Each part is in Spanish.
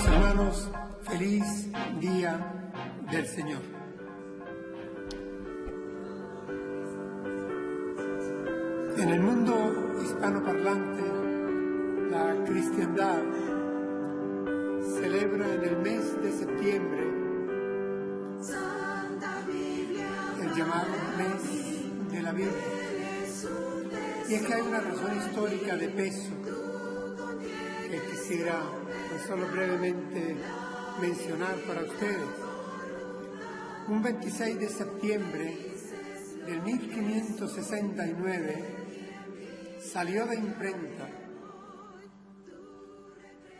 Amados hermanos, feliz día del Señor. En el mundo hispanoparlante, la cristiandad celebra en el mes de septiembre el llamado mes de la Biblia. Y es que hay una razón histórica de peso que quisiera solo brevemente mencionar para ustedes. Un 26 de septiembre del 1569 salió de imprenta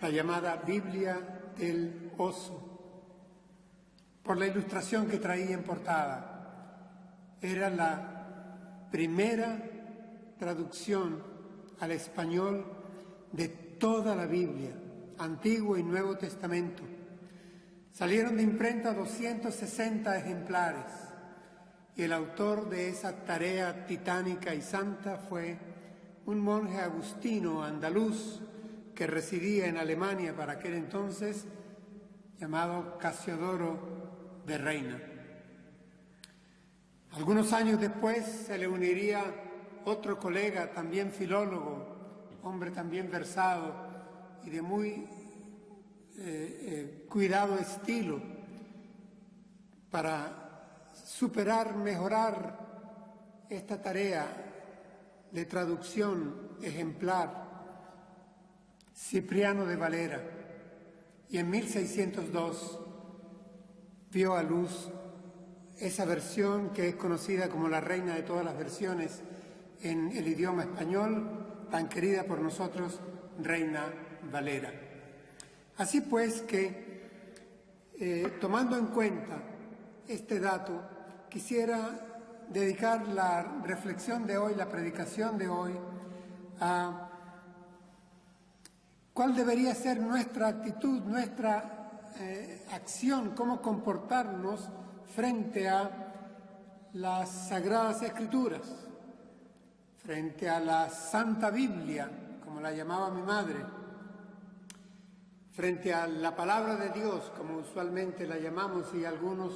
la llamada Biblia del Oso, por la ilustración que traía en portada. Era la primera traducción al español de toda la Biblia, Antiguo y Nuevo Testamento. Salieron de imprenta 260 ejemplares y el autor de esa tarea titánica y santa fue un monje agustino andaluz que residía en Alemania para aquel entonces, llamado Casiodoro de Reina. Algunos años después se le uniría otro colega, también filólogo, hombre también versado y de muy cuidado estilo, para superar, mejorar esta tarea de traducción ejemplar, Cipriano de Valera. Y en 1602 vio a luz esa versión que es conocida como la reina de todas las versiones en el idioma español, tan querida por nosotros, Reina Valera. Así pues que, tomando en cuenta este dato, quisiera dedicar la reflexión de hoy, la predicación de hoy, a cuál debería ser nuestra actitud, nuestra acción, cómo comportarnos frente a las Sagradas Escrituras, frente a la Santa Biblia, como la llamaba mi madre, frente a la palabra de Dios, como usualmente la llamamos, y algunos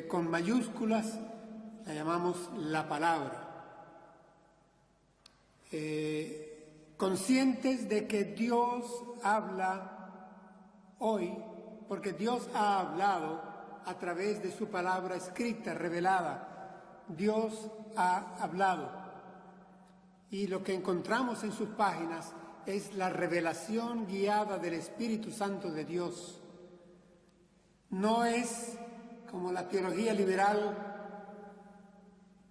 con mayúsculas la llamamos la palabra. Conscientes de que Dios habla hoy, porque Dios ha hablado a través de su palabra escrita, revelada. Dios ha hablado. Y lo que encontramos en sus páginas es la revelación guiada del Espíritu Santo de Dios. No es como la teología liberal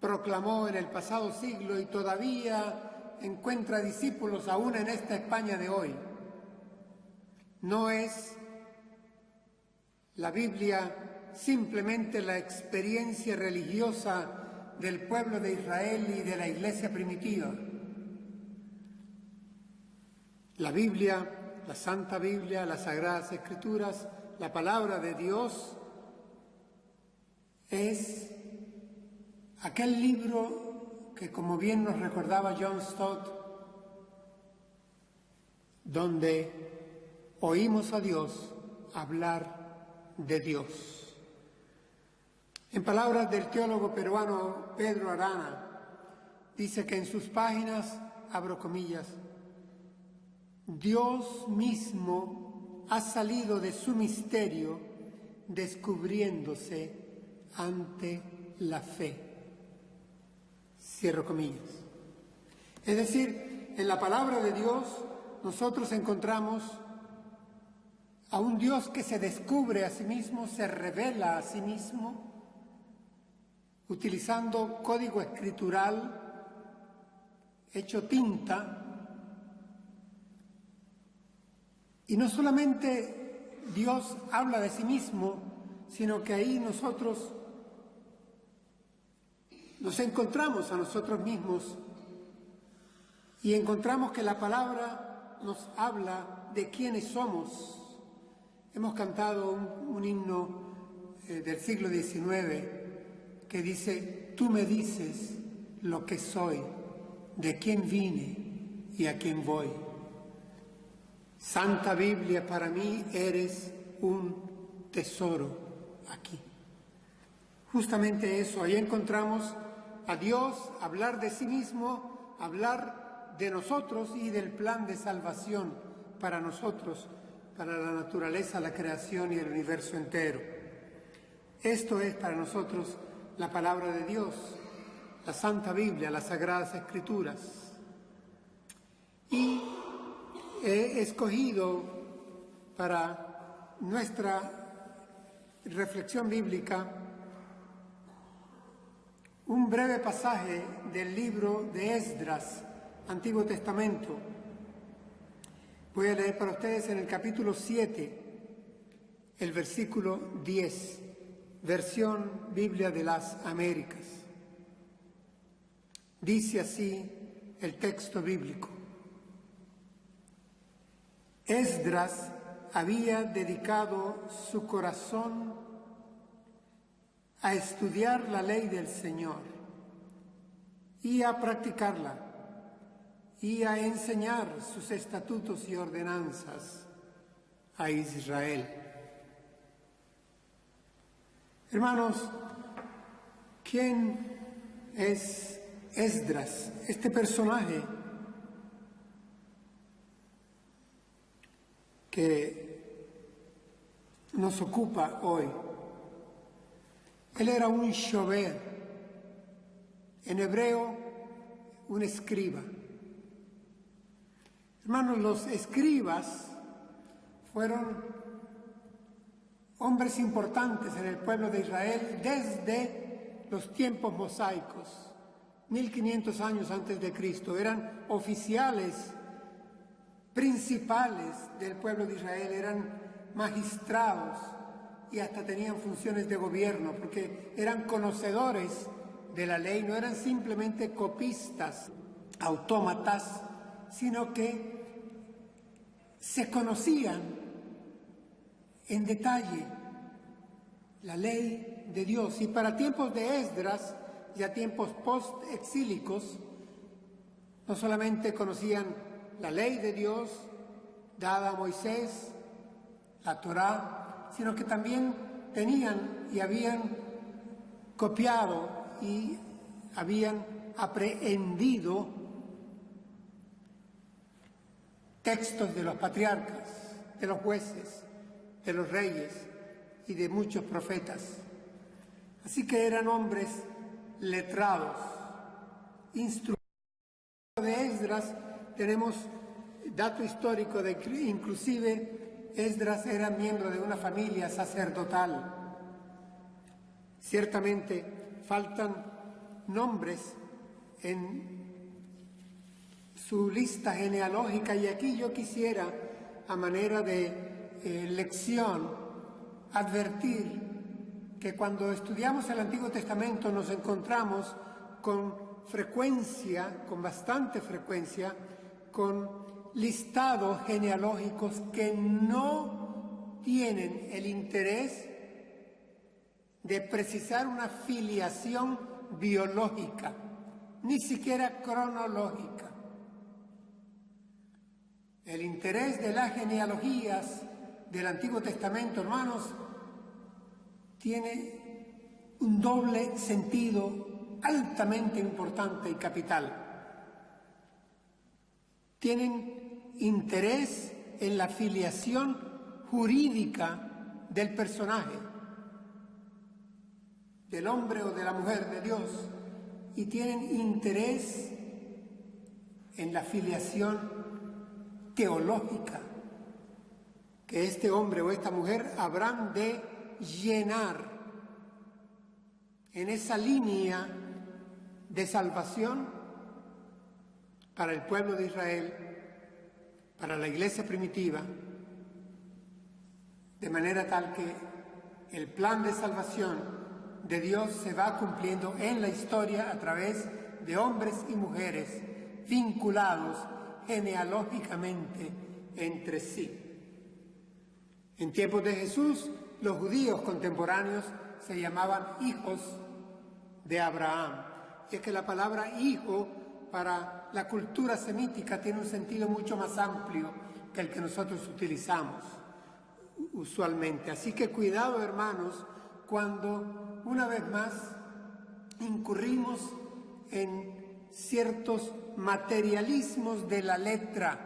proclamó en el pasado siglo y todavía encuentra discípulos aún en esta España de hoy. No es la Biblia simplemente la experiencia religiosa del pueblo de Israel y de la iglesia primitiva. La Biblia, la Santa Biblia, las Sagradas Escrituras, la palabra de Dios es aquel libro que, como bien nos recordaba John Stott, donde oímos a Dios hablar de Dios. En palabras del teólogo peruano Pedro Arana, dice que en sus páginas, abro comillas, Dios mismo ha salido de su misterio descubriéndose ante la fe. Cierro comillas. Es decir, en la palabra de Dios nosotros encontramos a un Dios que se descubre a sí mismo, se revela a sí mismo, utilizando código escritural hecho tinta. Y no solamente Dios habla de sí mismo, sino que ahí nosotros nos encontramos a nosotros mismos y encontramos que la palabra nos habla de quiénes somos. Hemos cantado un himno del siglo XIX que dice: tú me dices lo que soy, de quién vine y a quién voy. Santa Biblia, para mí eres un tesoro aquí. Justamente eso, ahí encontramos a Dios hablar de sí mismo, hablar de nosotros y del plan de salvación para nosotros, para la naturaleza, la creación y el universo entero. Esto es para nosotros la palabra de Dios, la Santa Biblia, las Sagradas Escrituras. Y he escogido para nuestra reflexión bíblica un breve pasaje del libro de Esdras, Antiguo Testamento. Voy a leer para ustedes en el capítulo 7, el versículo 10, versión Biblia de las Américas. Dice así el texto bíblico. Esdras había dedicado su corazón a estudiar la ley del Señor y a practicarla y a enseñar sus estatutos y ordenanzas a Israel. Hermanos, ¿quién es Esdras? Este personaje que nos ocupa hoy. Él era un shover, en hebreo un escriba. Hermanos, los escribas fueron hombres importantes en el pueblo de Israel desde los tiempos mosaicos, 1500 años antes de Cristo. Eran oficiales principales del pueblo de Israel, eran magistrados y hasta tenían funciones de gobierno, porque eran conocedores de la ley, no eran simplemente copistas, autómatas, sino que se conocían en detalle la ley de Dios. Y para tiempos de Esdras, ya tiempos post-exílicos, no solamente conocían la ley de Dios dada a Moisés, la Torá, sino que también tenían y habían copiado y habían aprehendido textos de los patriarcas, de los jueces, de los reyes y de muchos profetas. Así que eran hombres letrados, instruidos. De Esdras tenemos dato histórico de que inclusive Esdras era miembro de una familia sacerdotal. Ciertamente faltan nombres en su lista genealógica y aquí yo quisiera, a manera de lección, advertir que cuando estudiamos el Antiguo Testamento nos encontramos con frecuencia, con bastante frecuencia, con listados genealógicos que no tienen el interés de precisar una filiación biológica, ni siquiera cronológica. El interés de las genealogías del Antiguo Testamento, hermanos, tiene un doble sentido altamente importante y capital. Tienen interés en la filiación jurídica del personaje, del hombre o de la mujer de Dios, y tienen interés en la filiación teológica que este hombre o esta mujer habrán de llenar en esa línea de salvación para el pueblo de Israel, para la iglesia primitiva, de manera tal que el plan de salvación de Dios se va cumpliendo en la historia a través de hombres y mujeres vinculados genealógicamente entre sí. En tiempos de Jesús, los judíos contemporáneos se llamaban hijos de Abraham. Y es que la palabra hijo para la cultura semítica tiene un sentido mucho más amplio, que el que nosotros utilizamos usualmente. Así que cuidado, hermanos, cuando una vez más incurrimos en ciertos materialismos de la letra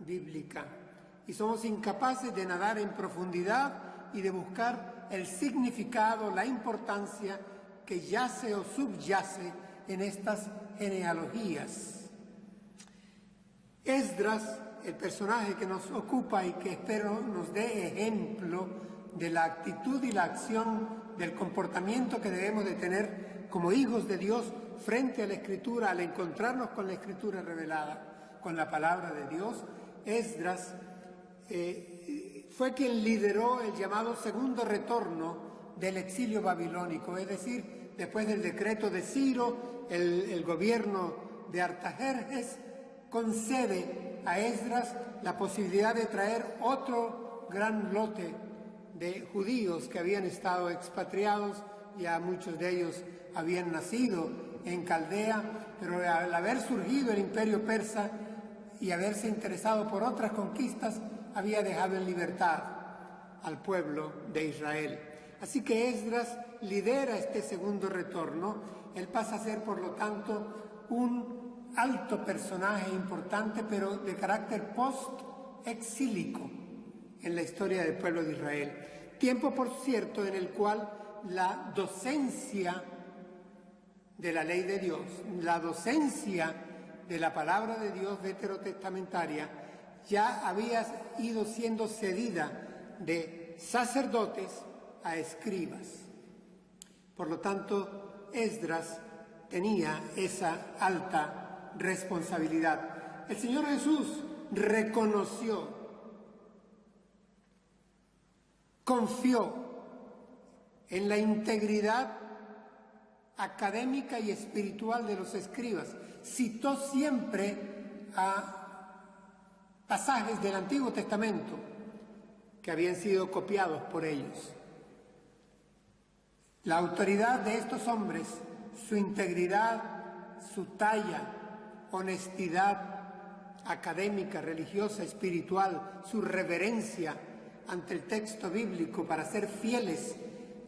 bíblica y somos incapaces de nadar en profundidad y de buscar el significado, la importancia que yace o subyace en estas genealogías. Esdras, el personaje que nos ocupa y que espero nos dé ejemplo de la actitud y la acción, del comportamiento que debemos de tener como hijos de Dios frente a la Escritura, al encontrarnos con la Escritura revelada, con la palabra de Dios. Esdras fue quien lideró el llamado segundo retorno del exilio babilónico, es decir, después del decreto de Ciro, el gobierno de Artajerjes concede a Esdras la posibilidad de traer otro gran lote de judíos que habían estado expatriados, ya muchos de ellos habían nacido en Caldea, pero al haber surgido el imperio persa y haberse interesado por otras conquistas, había dejado en libertad al pueblo de Israel. Así que Esdras lidera este segundo retorno. Él pasa a ser, por lo tanto, un alto personaje importante, pero de carácter post-exílico en la historia del pueblo de Israel. Tiempo, por cierto, en el cual la docencia de la ley de Dios, la docencia de la palabra de Dios veterotestamentaria, ya había ido siendo cedida de sacerdotes a escribas. Por lo tanto, Esdras tenía esa alta responsabilidad. El Señor Jesús reconoció, confió en la integridad académica y espiritual de los escribas. Citó siempre a pasajes del Antiguo Testamento que habían sido copiados por ellos. La autoridad de estos hombres, su integridad, su talla, honestidad académica, religiosa, espiritual, su reverencia ante el texto bíblico para ser fieles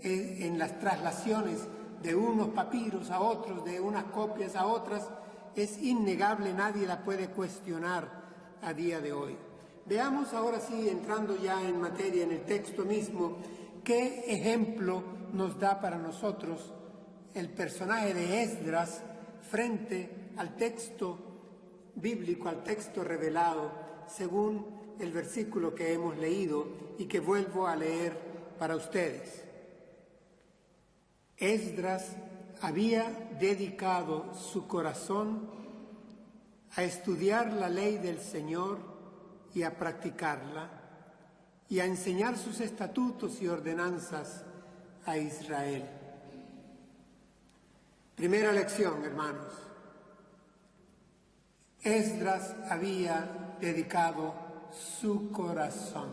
en las traslaciones de unos papiros a otros, de unas copias a otras, es innegable, nadie la puede cuestionar a día de hoy. Veamos ahora sí, entrando ya en materia, en el texto mismo, qué ejemplo nos da para nosotros el personaje de Esdras frente al texto bíblico, al texto revelado, según el versículo que hemos leído y que vuelvo a leer para ustedes. Esdras había dedicado su corazón a estudiar la ley del Señor y a practicarla, y a enseñar sus estatutos y ordenanzas a Israel. Primera lección, hermanos. Esdras había dedicado su corazón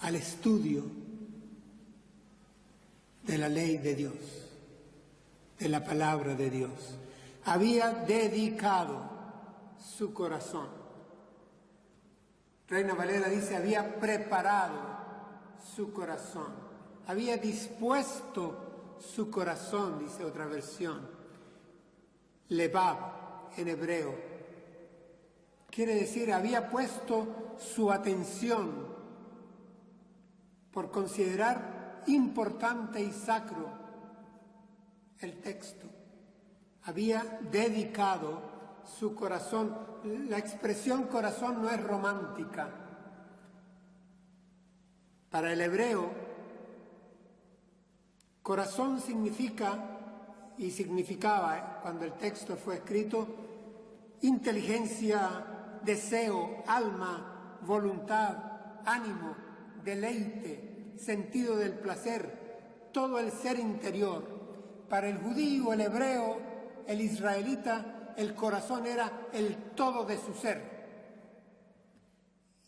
al estudio de la ley de Dios, de la palabra de Dios. Había dedicado su corazón. Reina Valera dice, había preparado su corazón, había dispuesto su corazón, dice otra versión. Lebab en hebreo quiere decir, había puesto su atención por considerar importante y sacro el texto. Había dedicado su corazón. La expresión corazón no es romántica. Para el hebreo, corazón significa y significaba, cuando el texto fue escrito, inteligencia, deseo, alma, voluntad, ánimo, deleite, sentido del placer, todo el ser interior. Para el judío, el hebreo, el israelita, el corazón era el todo de su ser.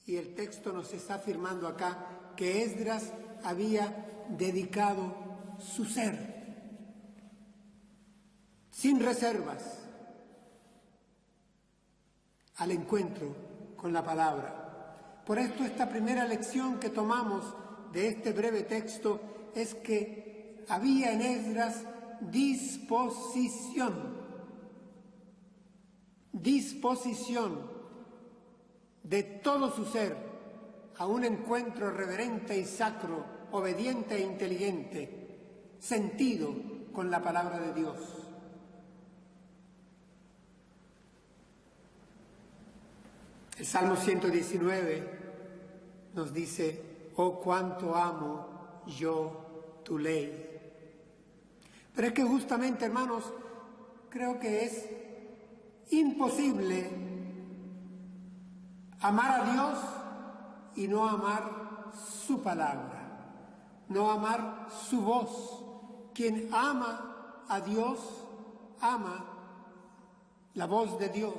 Y el texto nos está afirmando acá que Esdras había dedicado su ser, sin reservas, al encuentro con la palabra. Por esto esta primera lección que tomamos de este breve texto es que había en Esdras disposición de todo su ser a un encuentro reverente y sacro, obediente e inteligente, sentido con la palabra de Dios. El Salmo 119 nos dice: oh, cuánto amo yo tu ley. Pero es que justamente, hermanos, creo que es imposible amar a Dios y no amar su palabra, no amar su voz. Quien ama a Dios, ama la voz de Dios,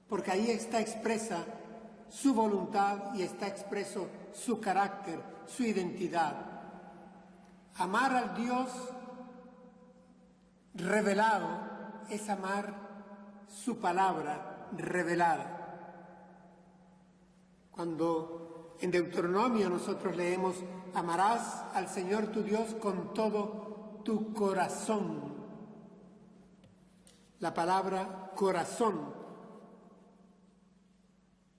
porque ahí está expresa su voluntad y está expreso su carácter, su identidad. Amar al Dios revelado es amar su palabra revelada. Cuando en Deuteronomio nosotros leemos: amarás al Señor tu Dios con todo tu corazón. La palabra corazón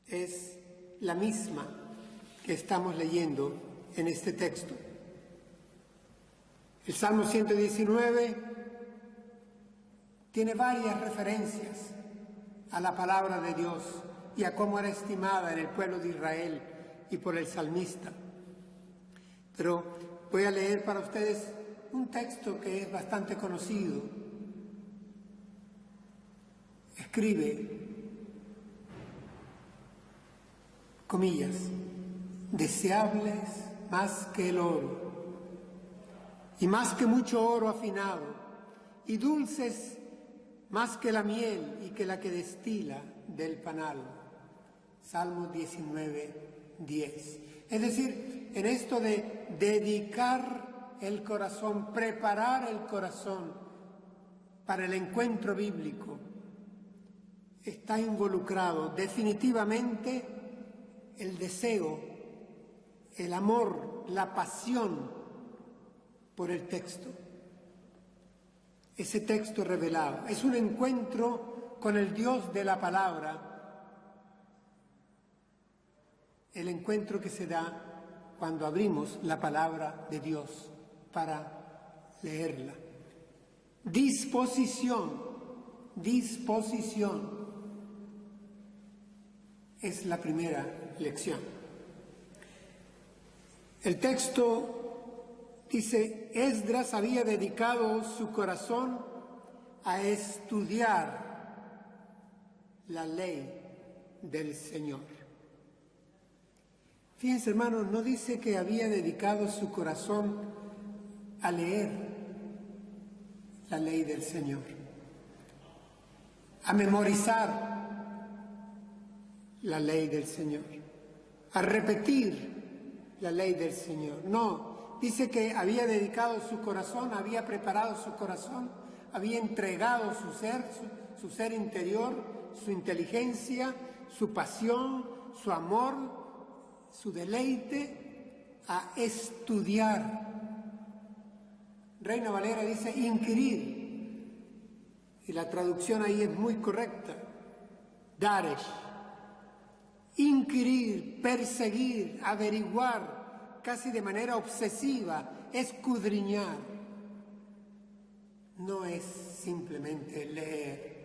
es la misma que estamos leyendo en este texto. El Salmo 119 tiene varias referencias a la palabra de Dios y a cómo era estimada en el pueblo de Israel y por el salmista. Pero voy a leer para ustedes un texto que es bastante conocido. Escribe, comillas, deseables más que el oro, y más que mucho oro afinado, y dulces más que la miel y que la que destila del panal. Salmo 19, 10. Es decir, en esto de dedicar el corazón, preparar el corazón para el encuentro bíblico, está involucrado definitivamente el deseo, el amor, la pasión por el texto. Ese texto revelado es un encuentro con el Dios de la palabra, el encuentro que se da cuando abrimos la palabra de Dios para leerla. Disposición es la primera lección. El texto dice: Esdras había dedicado su corazón a estudiar la ley del Señor. Fíjense, hermanos, no dice que había dedicado su corazón a leer la ley del Señor, a memorizar la ley del Señor, a repetir la ley del Señor. No, dice que había dedicado su corazón, había preparado su corazón, había entregado su ser interior, su inteligencia, su pasión, su amor, su deleite a estudiar. Reina Valera dice inquirir, y la traducción ahí es muy correcta. Daresh. Inquirir, perseguir, averiguar, casi de manera obsesiva, escudriñar. No es simplemente leer.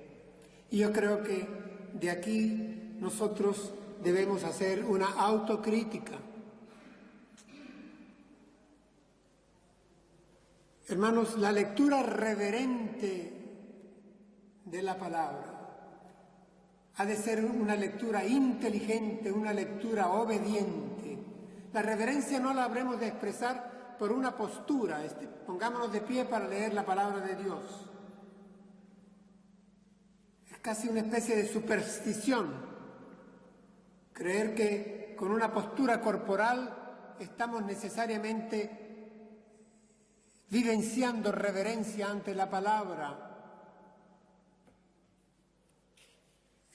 Y yo creo que de aquí nosotros debemos hacer una autocrítica. Hermanos, la lectura reverente de la palabra ha de ser una lectura inteligente, una lectura obediente. La reverencia no la habremos de expresar por una postura. Pongámonos de pie para leer la palabra de Dios. Es casi una especie de superstición creer que con una postura corporal estamos necesariamente vivenciando reverencia ante la palabra.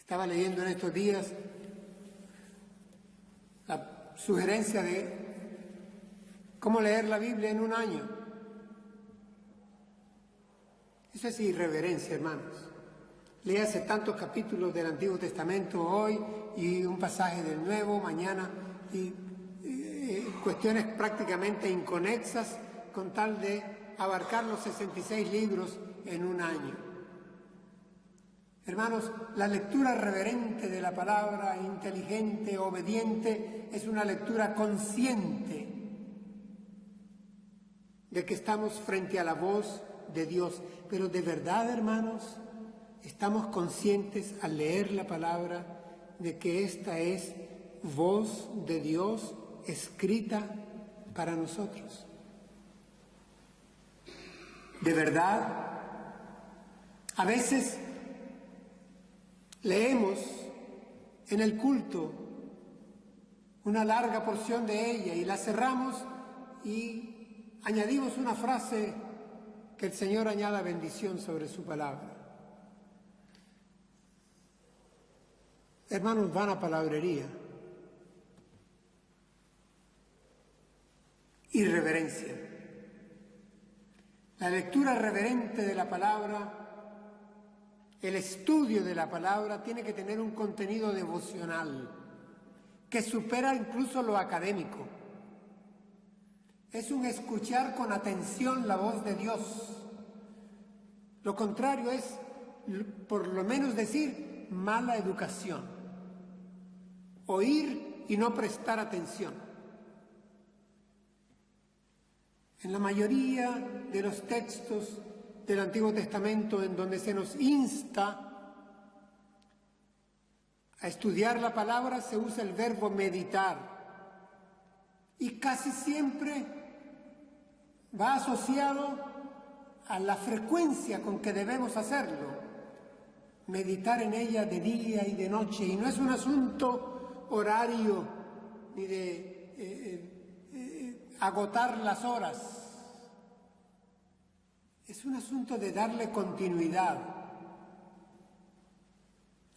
Estaba leyendo en estos días la sugerencia de cómo leer la Biblia en un año. Eso es irreverencia, hermanos. Léase tantos capítulos del Antiguo Testamento hoy y un pasaje del Nuevo mañana y cuestiones prácticamente inconexas con tal de abarcar los 66 libros en un año. Hermanos, la lectura reverente de la palabra, inteligente, obediente, es una lectura consciente de que estamos frente a la voz de Dios. Pero de verdad, hermanos, estamos conscientes al leer la palabra de que esta es voz de Dios escrita para nosotros. De verdad, a veces leemos en el culto una larga porción de ella y la cerramos y añadimos una frase: que el Señor añada bendición sobre su palabra. Hermanos, vana palabrería, irreverencia. La lectura reverente de la palabra, el estudio de la palabra, tiene que tener un contenido devocional que supera incluso lo académico. Es un escuchar con atención la voz de Dios. Lo contrario es, por lo menos decir, mala educación. Oír y no prestar atención. En la mayoría de los textos del Antiguo Testamento en donde se nos insta a estudiar la palabra, se usa el verbo meditar. Y casi siempre va asociado a la frecuencia con que debemos hacerlo. Meditar en ella de día y de noche. Y no es un asunto horario ni de agotar las horas. Es un asunto de darle continuidad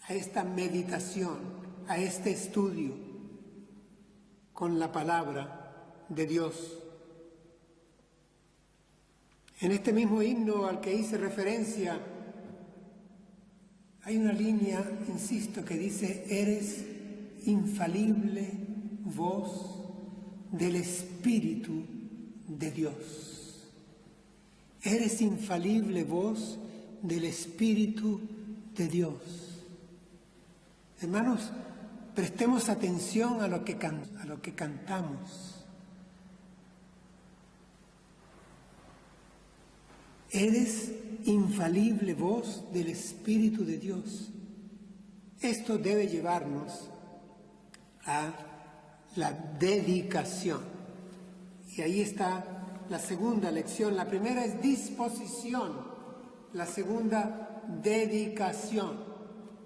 a esta meditación, a este estudio con la palabra de Dios. En este mismo himno al que hice referencia, hay una línea, insisto, que dice: eres infalible voz del Espíritu de Dios. Eres infalible voz del Espíritu de Dios. Hermanos, prestemos atención a lo que cantamos. Eres infalible voz del Espíritu de Dios. Esto debe llevarnos a la dedicación. Y ahí está la segunda lección. La primera es disposición. La segunda, dedicación.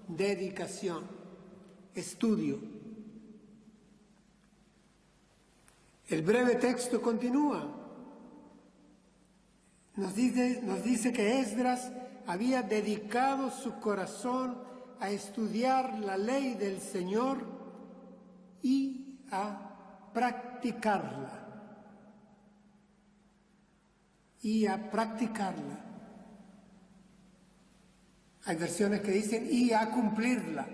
Dedicación. Estudio. El breve texto continúa. Nos dice que Esdras había dedicado su corazón a estudiar la ley del Señor y a practicarla. Hay versiones que dicen y a cumplirla.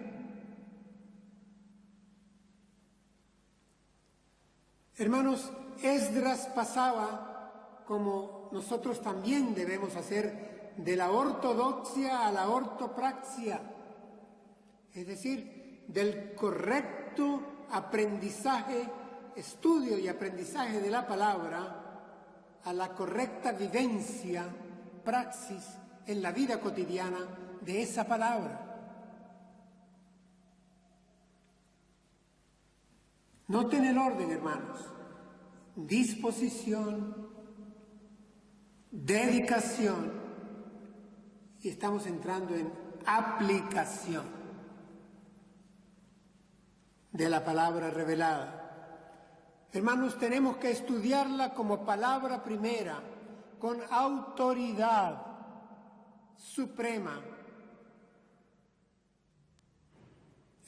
Hermanos, Esdras pasaba, como nosotros también debemos hacer, de la ortodoxia a la ortopraxia, es decir, del correcto aprendizaje, estudio y aprendizaje de la palabra a la correcta vivencia, praxis en la vida cotidiana de esa palabra. Noten el orden, hermanos: disposición, dedicación, y estamos entrando en aplicación de la palabra revelada. Hermanos, tenemos que estudiarla como palabra primera, con autoridad suprema.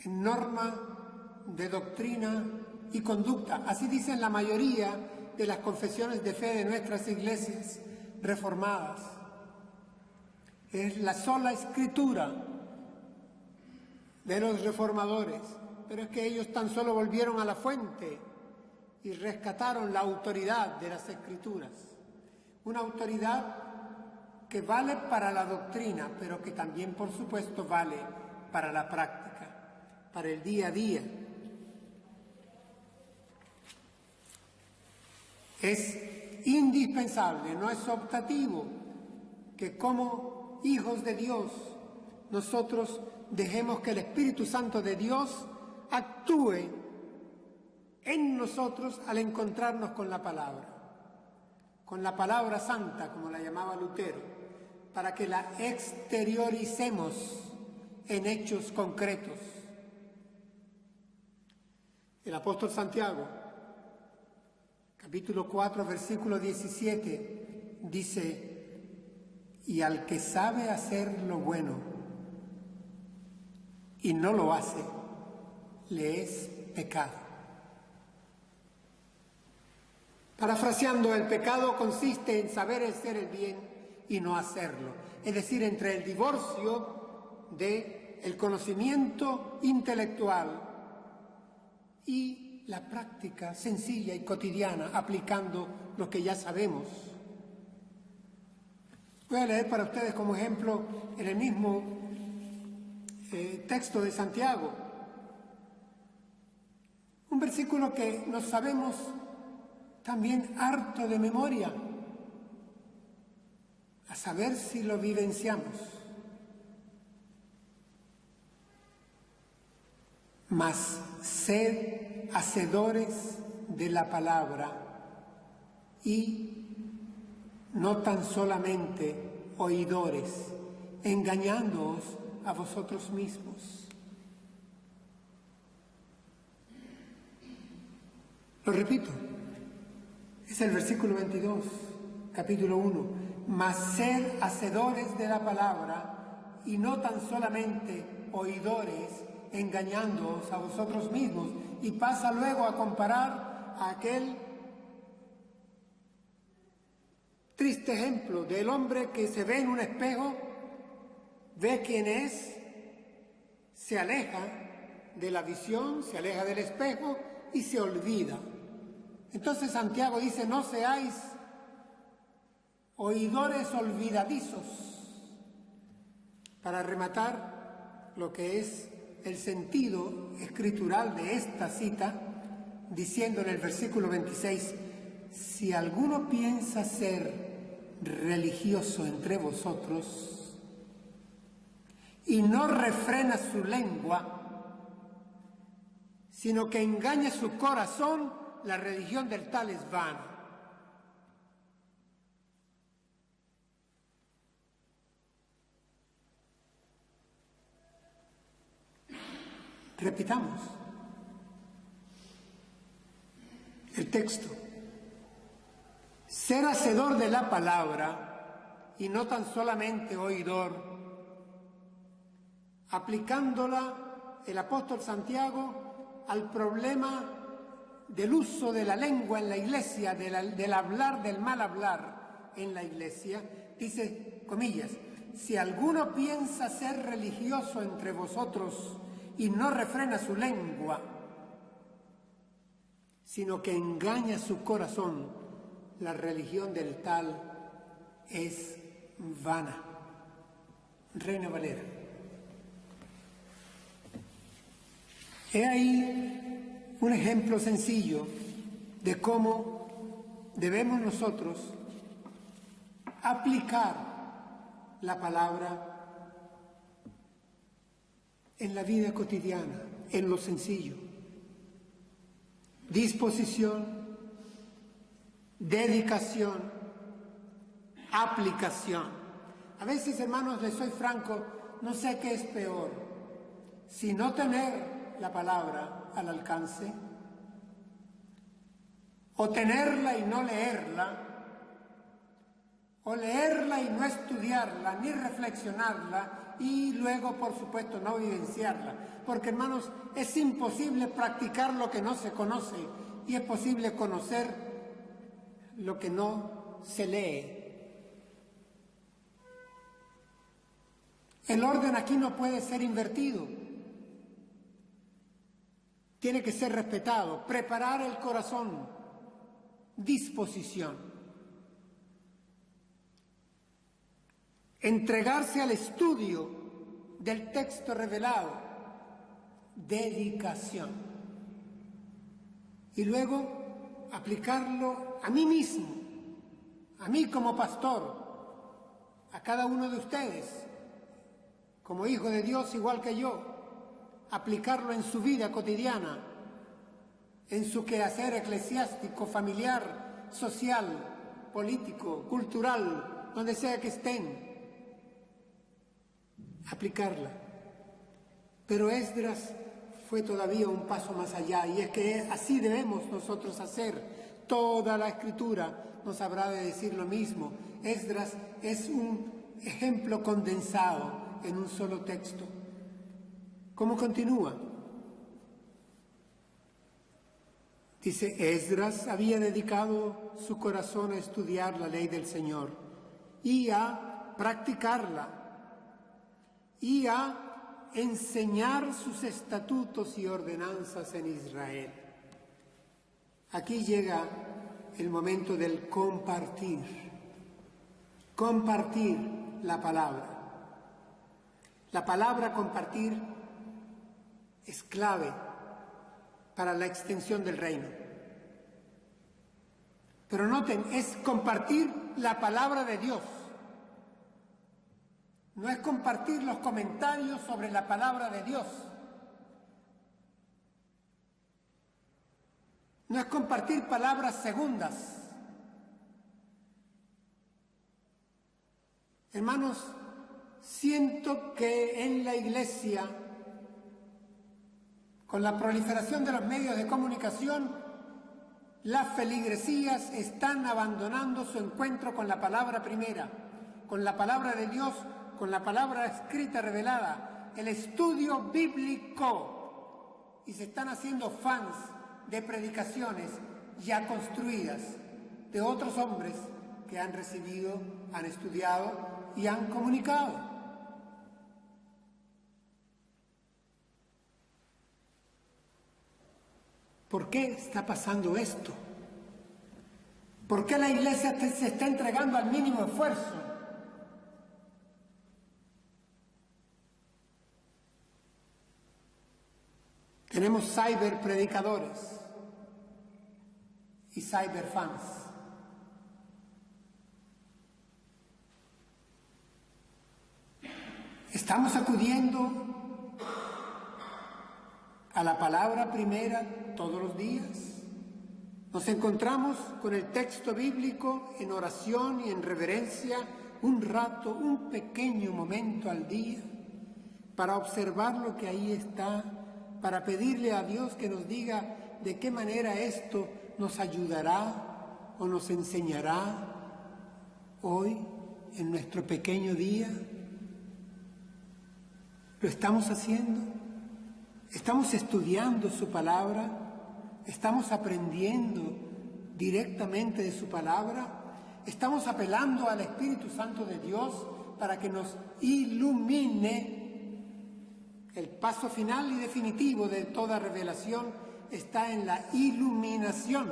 en norma de doctrina y conducta. Así dicen la mayoría de las confesiones de fe de nuestras iglesias reformadas. Es la sola escritura de los reformadores, pero es que ellos tan solo volvieron a la fuente y rescataron la autoridad de las escrituras. Una autoridad que vale para la doctrina, pero que también, por supuesto, vale para la práctica, para el día a día. Es indispensable, no es optativo, que como hijos de Dios nosotros dejemos que el Espíritu Santo de Dios actúe en nosotros al encontrarnos con la palabra santa, como la llamaba Lutero, para que la exterioricemos en hechos concretos. El apóstol Santiago, capítulo 4, versículo 17, dice: y al que sabe hacer lo bueno y no lo hace, le es pecado. Parafraseando, el pecado consiste en saber hacer el bien y no hacerlo. Es decir, entre el divorcio del conocimiento intelectual y la práctica sencilla y cotidiana, aplicando lo que ya sabemos. Voy a leer para ustedes como ejemplo en el mismo texto de Santiago, un versículo que nos sabemos también harto de memoria, a saber si lo vivenciamos. Mas sed hacedores de la palabra y no tan solamente oidores, engañándoos a vosotros mismos. Lo repito, es el versículo 22, capítulo 1. Mas sed hacedores de la palabra y no tan solamente oidores, engañándoos a vosotros mismos. Y pasa luego a comparar a aquel triste ejemplo del hombre que se ve en un espejo, ve quién es, se aleja de la visión, se aleja del espejo y se olvida. Entonces Santiago dice: no seáis oidores olvidadizos, para rematar lo que es el sentido escritural de esta cita, diciendo en el versículo 26: si alguno piensa ser religioso entre vosotros y no refrena su lengua, sino que engaña su corazón, la religión del tal es vana. Repitamos el texto: ser hacedor de la palabra y no tan solamente oidor, aplicándola el apóstol Santiago al problema del uso de la lengua en la iglesia, del hablar, del mal hablar en la iglesia. Dice, comillas: si alguno piensa ser religioso entre vosotros y no refrena su lengua, sino que engaña su corazón, la religión del tal es vana. Reina Valera. He ahí un ejemplo sencillo de cómo debemos nosotros aplicar la palabra en la vida cotidiana, en lo sencillo. Disposición, dedicación, aplicación. A veces, hermanos, les soy franco, no sé qué es peor, si no tener la palabra al alcance, o tenerla y no leerla, o leerla y no estudiarla, ni reflexionarla, y luego, por supuesto, no vivenciarla. Porque, hermanos, es imposible practicar lo que no se conoce, y es posible conocer lo que no se lee. El orden aquí no puede ser invertido. Tiene que ser respetado. Preparar el corazón. Disposición. Entregarse al estudio del texto revelado. Dedicación. Y luego aplicarlo a mí mismo, a mí como pastor, a cada uno de ustedes, como hijo de Dios igual que yo, aplicarlo en su vida cotidiana, en su quehacer eclesiástico, familiar, social, político, cultural, donde sea que estén, aplicarla. Pero Esdras fue todavía un paso más allá, y es que así debemos nosotros hacer. Toda la Escritura nos habrá de decir lo mismo. Esdras es un ejemplo condensado en un solo texto. ¿Cómo continúa? Dice, Esdras había dedicado su corazón a estudiar la ley del Señor y a practicarla y a enseñar sus estatutos y ordenanzas en Israel. Aquí llega el momento del compartir. Compartir la palabra. La palabra compartir es clave para la extensión del reino. Pero noten, es compartir la palabra de Dios. No es compartir los comentarios sobre la palabra de Dios. No es compartir palabras segundas. Hermanos, siento que en la Iglesia, con la proliferación de los medios de comunicación, las feligresías están abandonando su encuentro con la palabra primera, con la palabra de Dios, con la palabra escrita revelada, el estudio bíblico, y se están haciendo fans de predicaciones ya construidas de otros hombres que han recibido, han estudiado y han comunicado. ¿Por qué está pasando esto? ¿Por qué la Iglesia se está entregando al mínimo esfuerzo? Tenemos cyberpredicadores y cyberfans. Estamos acudiendo a la palabra primera todos los días. Nos encontramos con el texto bíblico en oración y en reverencia un rato, un pequeño momento al día, para observar lo que ahí está, para pedirle a Dios que nos diga de qué manera esto nos ayudará o nos enseñará hoy en nuestro pequeño día. ¿Lo estamos haciendo? ¿Estamos estudiando su palabra? ¿Estamos aprendiendo directamente de su palabra? ¿Estamos apelando al Espíritu Santo de Dios para que nos ilumine? El paso final y definitivo de toda revelación está en la iluminación.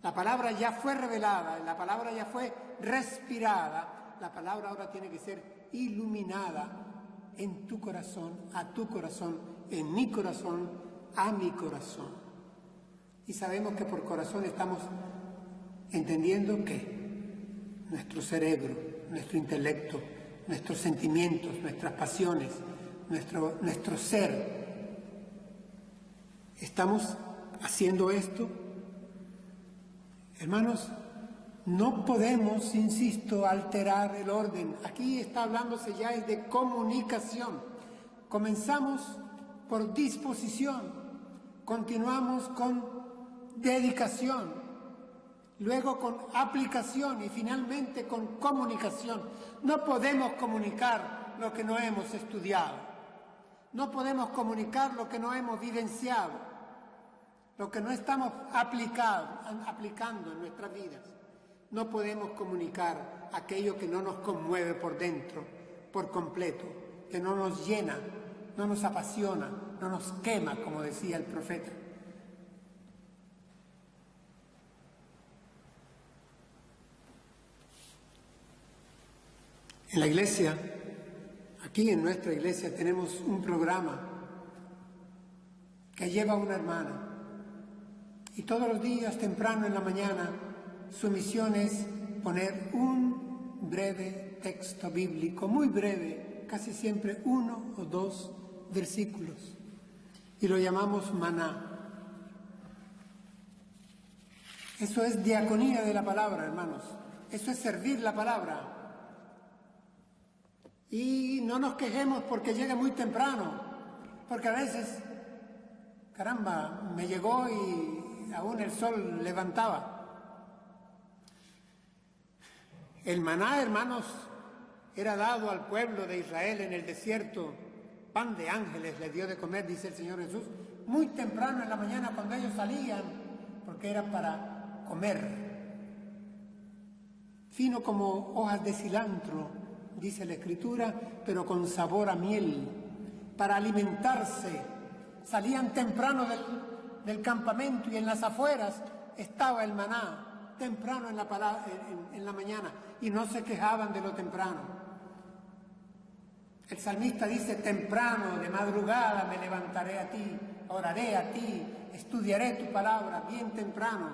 La palabra ya fue revelada, la palabra ya fue respirada, la palabra ahora tiene que ser iluminada en tu corazón, a tu corazón, en mi corazón, a mi corazón. Y sabemos que por corazón estamos entendiendo que nuestro cerebro, nuestro intelecto, nuestros sentimientos, nuestras pasiones, nuestro ser. ¿Estamos haciendo esto? Hermanos, no podemos, insisto, alterar el orden. Aquí está hablándose ya de comunicación. Comenzamos por disposición, continuamos con dedicación luego con aplicación y finalmente con comunicación. No podemos comunicar lo que no hemos estudiado, no podemos comunicar lo que no hemos vivenciado, lo que no estamos aplicando en nuestras vidas. No podemos comunicar aquello que no nos conmueve por dentro, por completo, que no nos llena, no nos apasiona, no nos quema, como decía el profeta. En la iglesia, aquí en nuestra iglesia, tenemos un programa que lleva una hermana y todos los días temprano en la mañana su misión es poner un breve texto bíblico, muy breve, casi siempre 1 o 2 versículos, y lo llamamos maná. Eso es diaconía de la palabra, hermanos, eso es servir la palabra. Y no nos quejemos porque llega muy temprano, porque a veces, caramba, me llegó y aún el sol levantaba. El maná, hermanos, era dado al pueblo de Israel en el desierto, pan de ángeles les dio de comer, dice el Señor Jesús, muy temprano en la mañana cuando ellos salían, porque era para comer, fino como hojas de cilantro, dice la Escritura, pero con sabor a miel, para alimentarse. Salían temprano del campamento y en las afueras estaba el maná, temprano en la mañana, y no se quejaban de lo temprano. El salmista dice, temprano, de madrugada me levantaré a ti, oraré a ti, estudiaré tu palabra, bien temprano.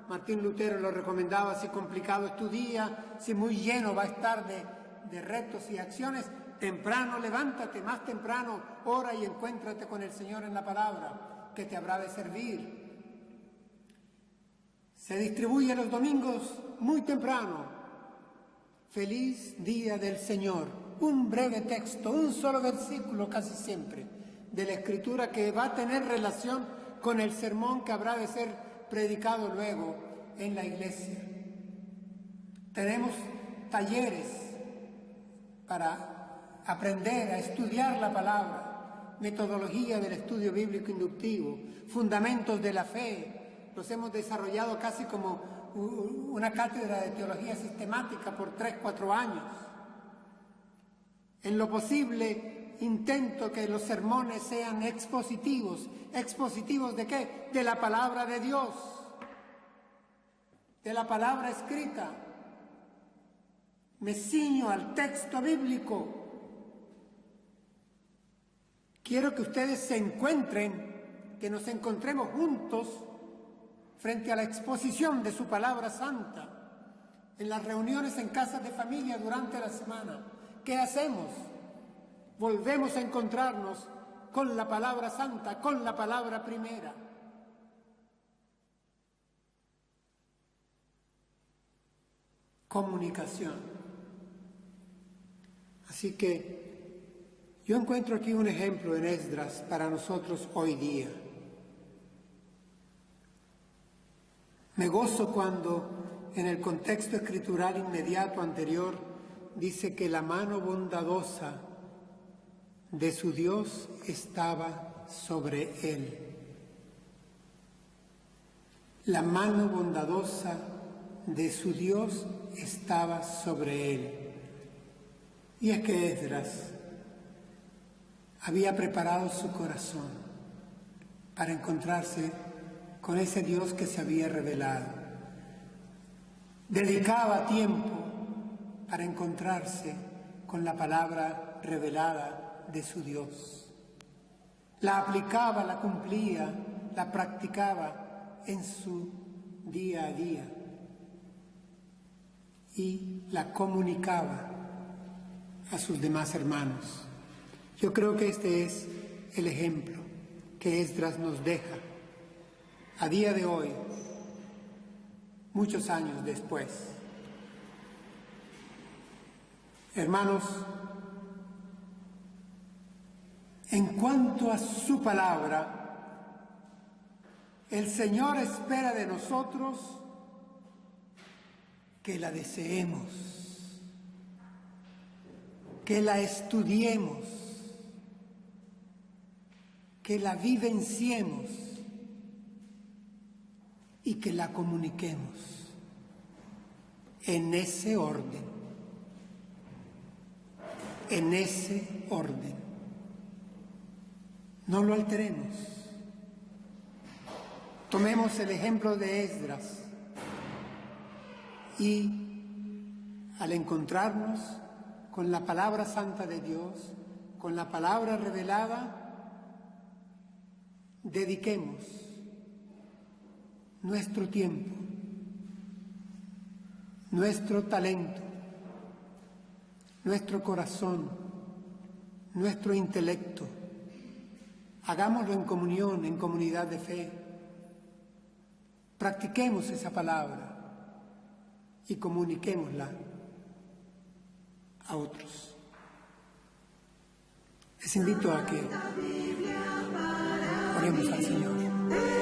Martín Lutero lo recomendaba, si complicado es tu día, si muy lleno va a estar de retos y acciones, temprano levántate, más temprano ora y encuéntrate con el Señor en la palabra, que te habrá de servir. Se distribuye los domingos muy temprano. Feliz día del Señor. Un breve texto, un solo versículo casi siempre de la Escritura que va a tener relación con el sermón que habrá de ser predicado luego en la iglesia. Tenemos talleres para aprender a estudiar la palabra, metodología del estudio bíblico inductivo, fundamentos de la fe. Los hemos desarrollado casi como una cátedra de teología sistemática por 3-4 años. En lo posible intento que los sermones sean expositivos. ¿Expositivos de qué? De la palabra de Dios, de la palabra escrita. Me ciño al texto bíblico. Quiero que ustedes se encuentren, que nos encontremos juntos frente a la exposición de su palabra santa, en las reuniones en casas de familia durante la semana. ¿Qué hacemos? Volvemos a encontrarnos con la palabra santa, con la palabra primera. Comunicación. Así que yo encuentro aquí un ejemplo en Esdras para nosotros hoy día. Me gozo cuando en el contexto escritural inmediato anterior dice que la mano bondadosa de su Dios estaba sobre él. La mano bondadosa de su Dios estaba sobre él. Y es que Esdras había preparado su corazón para encontrarse con ese Dios que se había revelado. Dedicaba tiempo para encontrarse con la palabra revelada de su Dios. La aplicaba, la cumplía, la practicaba en su día a día y la comunicaba a sus demás hermanos. Yo creo que este es el ejemplo que Esdras nos deja a día de hoy, muchos años después. Hermanos, en cuanto a su palabra, el Señor espera de nosotros que la deseemos, que la estudiemos, que la vivenciemos y que la comuniquemos en ese orden, en ese orden. No lo alteremos. Tomemos el ejemplo de Esdras y al encontrarnos con la palabra santa de Dios, con la palabra revelada, dediquemos nuestro tiempo, nuestro talento, nuestro corazón, nuestro intelecto. Hagámoslo en comunión, en comunidad de fe. Practiquemos esa palabra y comuniquémosla a otros. Les invito a que oremos al Señor.